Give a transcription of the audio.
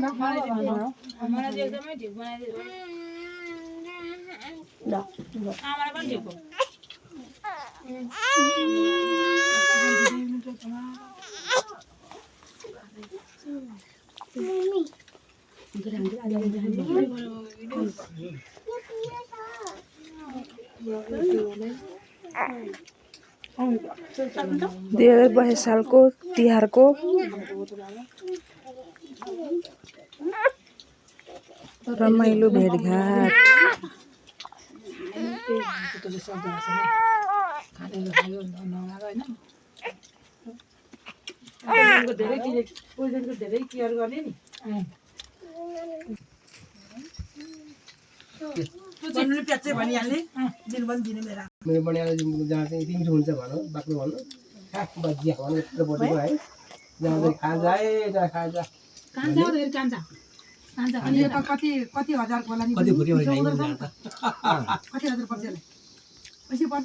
मलाई चाहिँ एकदमै ठिक बनाइदियो ल आमालाई पनि ठिक हो दुई 2022 सालको तिहारको रमाइलो भेटघाट धेरै केयर गर्ने नि चिन्नु प्याच चाहिँ भनिहाल्ने दिन पनि दिने मेरा मेरो बनाएर जहाँ चाहिँ रिङ्स हुन्छ भनौँ बाक्लो भन्नु बजिया भन्नु यत्रो बढेको है जहाँ चाहिँ खाजा है जहाँ खाजा अनि यो त कति कति हजारको होला नि कति फुट्यो कति हजार पर्छ यसलाई